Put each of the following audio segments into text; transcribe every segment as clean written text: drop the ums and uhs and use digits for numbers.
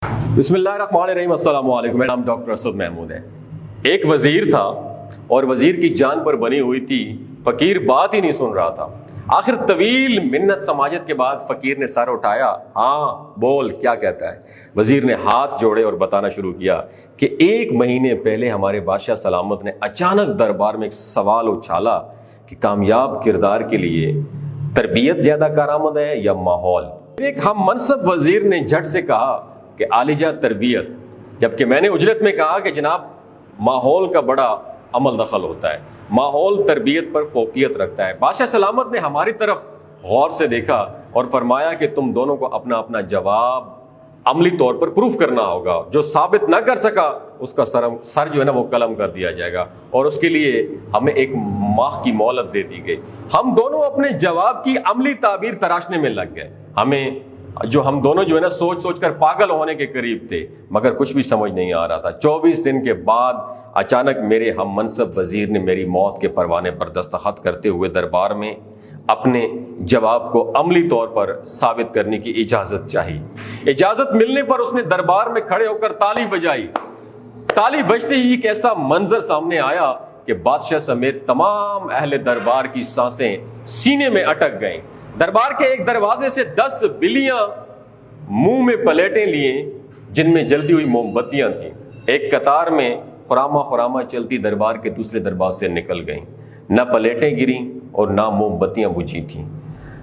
बिस्मिल्लाहिर्रहमानिर्रहीम, अस्सलाम वालेकुम। मेरा नाम डॉक्टर असद महमूद है। एक वजीर था और वजीर की जान पर बनी हुई थी, फकीर बात ही नहीं सुन रहा था। आखिर तवील मिन्नत समाजत के बाद फकीर ने सर उठाया, हाँ बोल क्या कहता है। वजीर ने हाथ जोड़े और बताना शुरू किया कि 1 महीने पहले हमारे बादशाह सलामत ने अचानक दरबार में एक सवाल उछाला कि कामयाब किरदार के लिए तरबियत ज्यादा कारआमद है या माहौल। एक हम मनसब वजीर ने झट से कहा कि आलिजा तरबियत, जबकि मैंने उजलत में कहा कि जनाब माहौल का बड़ा अमल दखल होता है, माहौल तरबियत पर फोकियत रखता है। बादशाह सलामत ने हमारी तरफ गौर से देखा और फरमाया कि तुम दोनों को अपना अपना जवाब अमली तौर पर प्रूफ करना होगा। जो साबित ना कर सका उसका सर जो है ना वो कलम कर दिया जाएगा, और उसके लिए हमें 1 माह की मोहलत दे दी गई। हम दोनों अपने जवाब की अमली ताबीर तराशने में लग गए। हम दोनों जो है ना सोच सोच कर पागल होने के करीब थे, मगर कुछ भी समझ नहीं आ रहा था। 24 दिन के बाद अचानक मेरे हम मनसब वजीर ने मेरी मौत के परवाने पर दस्तखत करते हुए दरबार में अपने जवाब को अमली तौर पर साबित करने की इजाजत चाहिए। इजाजत मिलने पर उसने दरबार में खड़े होकर ताली बजाई। ताली बजते ही एक ऐसा मंजर सामने आया कि बादशाह समेत तमाम अहले दरबार की सांसें सीने में अटक गईं। दरबार के एक दरवाजे से 10 बिल्लियां मुंह में पलेटें लिए, जिनमें जलती हुई मोमबत्तियां थीं, एक कतार में खुरामा खुरामा चलती दरबार के दूसरे दरवाजे से निकल गईं। न पलेटें गिरी और ना मोमबत्तियां बुझी थीं।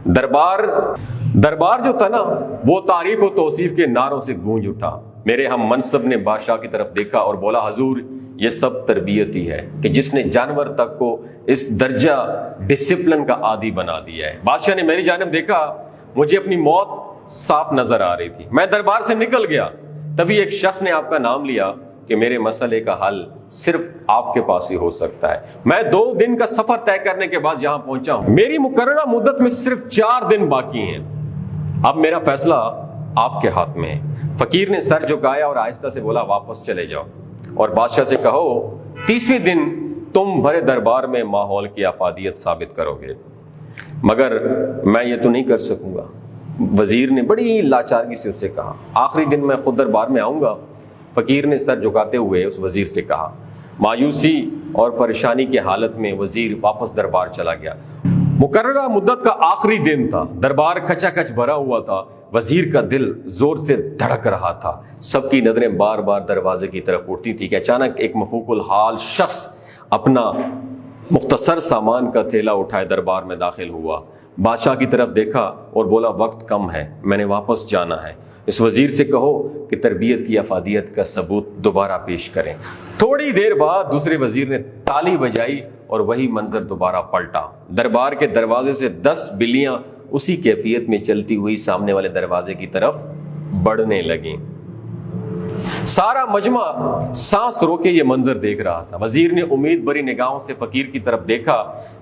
दरबार जो था ना वो तारीफ और तौसीफ के नारों से गूंज उठा। मेरे हम मनसब ने बादशाह की तरफ देखा और बोला, हजूर ये सब तरबियत ही है कि जिसने जानवर तक को इस दर्जा डिसिप्लिन का आदी बना दिया है। बादशाह ने मेरी जानिब देखा, मुझे अपनी मौत साफ नजर आ रही थी। मैं दरबार से निकल गया, तभी एक शख्स ने आपका नाम लिया कि मेरे मसले का हल सिर्फ आपके पास ही हो सकता है। मैं 2 दिन का सफर तय करने के बाद यहां पहुंचा हूं। मेरी मुकर्ररा मुद्दत में सिर्फ 4 दिन बाकी हैं। अब मेरा फैसला आपके हाथ में है। फकीर ने सर झुकाया और आहिस्ता से बोला, वापस चले जाओ और बादशाह से कहो 30वें दिन तुम भरे दरबार में माहौल की अफादियत साबित करोगे। मगर मैं ये तो नहीं कर सकूंगा, वजीर ने बड़ी लाचारगी से उससे कहा। आखिरी दिन मैं खुद दरबार में आऊंगा। फकीर ने सर झुकाते हुए उस वजीर से कहा। मायूसी और परेशानी की हालत में वजीर वापस दरबार चला गया। मुकर्ररा मुद्दत का आखिरी दिन था। दरबार खचाखच भरा हुआ था। वजीर का दिल जोर से धड़क रहा था। सबकी नजरें बार बार दरवाजे की तरफ उठती थी कि अचानक एक मफूकुल हाल शख्स अपना मुख्तसर सामान का थैला उठाए दरबार में दाखिल हुआ। बादशाह की तरफ देखा और बोला, वक्त कम है, मैंने वापस जाना है। इस वजीर से कहो कि तरबियत की अफादियत का सबूत दोबारा पेश करें। थोड़ी देर बाद दूसरे वजीर ने ताली बजाई और वही मंजर दोबारा पलटा। दरबार के दरवाजे से 10 बिल्लियां उसी कैफियत में चलती हुई सामने वाले दरवाजे की तरफ बढ़ने लगी। सारा मजमा सांस रोके ये मंजर देख रहा था। वजीर ने उम्मीद भरी निगाहों से फकीर की तरफ देखा।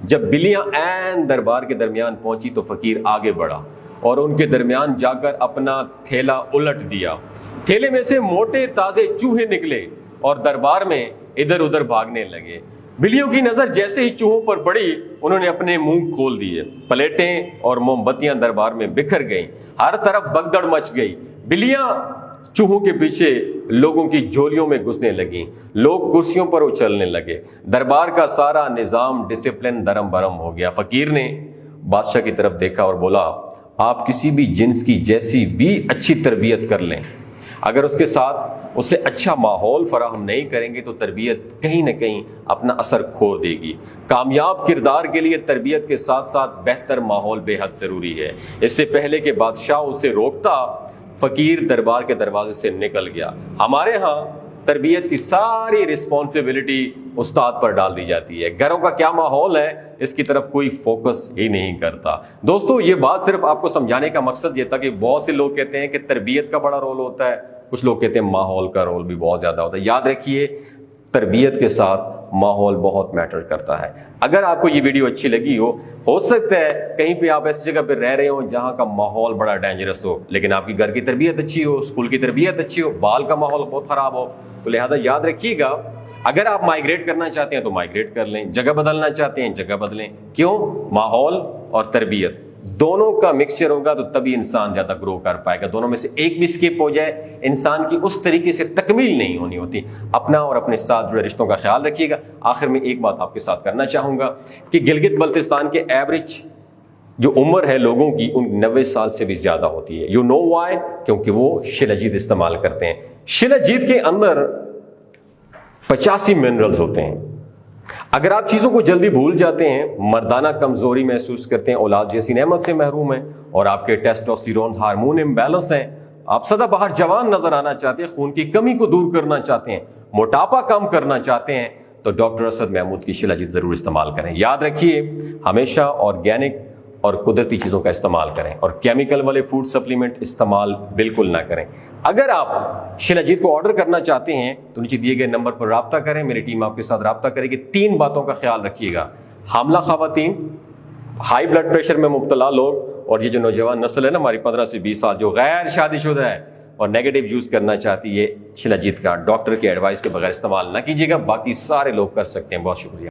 जब बिल्लियां ऐन दरबार के दरमियान पहुंची तो फकीर आगे बढ़ा और उनके दरमियान जाकर अपना थैला उलट दिया। थैले में से मोटे ताजे चूहे निकले और दरबार में इधर उधर भागने लगे। बिल्लियों की नजर जैसे ही चूहों पर पड़ी, उन्होंने अपने मुंह खोल दिए। प्लेटें और मोमबत्तियां दरबार में बिखर गईं। हर तरफ भगदड़ मच गई। बिल्लियां चूहों के पीछे लोगों की झोलियों में घुसने लगी। लोग कुर्सियों पर उछलने लगे। दरबार का सारा निजाम डिसिप्लिन दरम बरम हो गया। फकीर ने बादशाह की तरफ देखा और बोला, आप किसी भी जिन्स की जैसी भी अच्छी तरबियत कर लें, अगर उसके साथ उसे अच्छा माहौल फराहम नहीं करेंगे तो तरबियत कहीं ना कहीं अपना असर खो देगी। कामयाब किरदार के लिए तरबियत के साथ साथ बेहतर माहौल बेहद ज़रूरी है। इससे पहले कि बादशाह उसे रोकता, फकीर दरबार के दरवाजे से निकल गया। हमारे यहाँ तरबियत की सारी रिस्पॉन्सिबिलिटी उस्ताद पर डाल दी जाती है। घरों का क्या माहौल है इसकी तरफ कोई फोकस ही नहीं करता। दोस्तों, ये बात सिर्फ आपको समझाने का मकसद ये था कि बहुत से लोग कहते हैं कि तरबियत का बड़ा रोल होता है, कुछ लोग कहते हैं माहौल का रोल भी बहुत ज़्यादा होता है। याद रखिए, तरबियत के साथ माहौल बहुत मैटर करता है। अगर आपको ये वीडियो अच्छी लगी हो सकता है कहीं पे आप ऐसी जगह पे रह रहे हो जहाँ का माहौल बड़ा डेंजरस हो, लेकिन आपकी घर की तरबियत अच्छी हो, स्कूल की तरबियत अच्छी हो, बाल का माहौल बहुत ख़राब हो, तो लिहाजा याद रखिएगा, अगर आप माइग्रेट करना चाहते हैं तो माइग्रेट कर लें, जगह बदलना चाहते हैं जगह बदलें। क्यों? माहौल और तरबियत دونوں کا مکسچر ہوگا تو تبھی انسان زیادہ گرو کر پائے گا. دونوں میں سے ایک بھی اسکپ ہو جائے انسان کی اس طریقے سے تکمیل نہیں ہونی ہوتی. اپنا اور اپنے ساتھ جڑے رشتوں کا خیال رکھیے گا. آخر میں ایک بات آپ کے ساتھ کرنا چاہوں گا کہ گلگت بلتستان کے ایوریج جو عمر ہے لوگوں کی ان 90 سال سے بھی زیادہ ہوتی ہے. You know why? کیونکہ وہ شلاجیت استعمال کرتے ہیں. شلاجیت کے اندر 85 منرلز ہوتے ہیں. اگر آپ چیزوں کو جلدی بھول جاتے ہیں، مردانہ کمزوری محسوس کرتے ہیں، اولاد جیسی نعمت سے محروم ہیں، اور آپ کے ٹیسٹوسٹیرون ہارمون امبیلنس ہیں، آپ سدا بہر جوان نظر آنا چاہتے ہیں، خون کی کمی کو دور کرنا چاہتے ہیں، موٹاپا کم کرنا چاہتے ہیں، تو ڈاکٹر اسد محمود کی شلاجیت ضرور استعمال کریں. یاد رکھیے ہمیشہ آرگینک اور قدرتی چیزوں کا استعمال کریں، اور کیمیکل والے فوڈ سپلیمنٹ استعمال بالکل نہ کریں. اگر آپ شلاجیت کو آرڈر کرنا چاہتے ہیں تو نیچے دیے گئے نمبر پر رابطہ کریں. میری ٹیم آپ کے ساتھ رابطہ کرے گی. 3 باتوں کا خیال رکھیے گا: حاملہ خواتین، ہائی بلڈ پریشر میں مبتلا لوگ، اور یہ جو نوجوان نسل ہے نا ہماری 15 سے 20 سال جو غیر شادی شدہ ہے اور نیگیٹو یوز کرنا چاہتی ہے، شلاجیت کا ڈاکٹر کے ایڈوائس کے بغیر استعمال نہ کیجیے گا. باقی سارے لوگ کر سکتے ہیں. بہت شکریہ.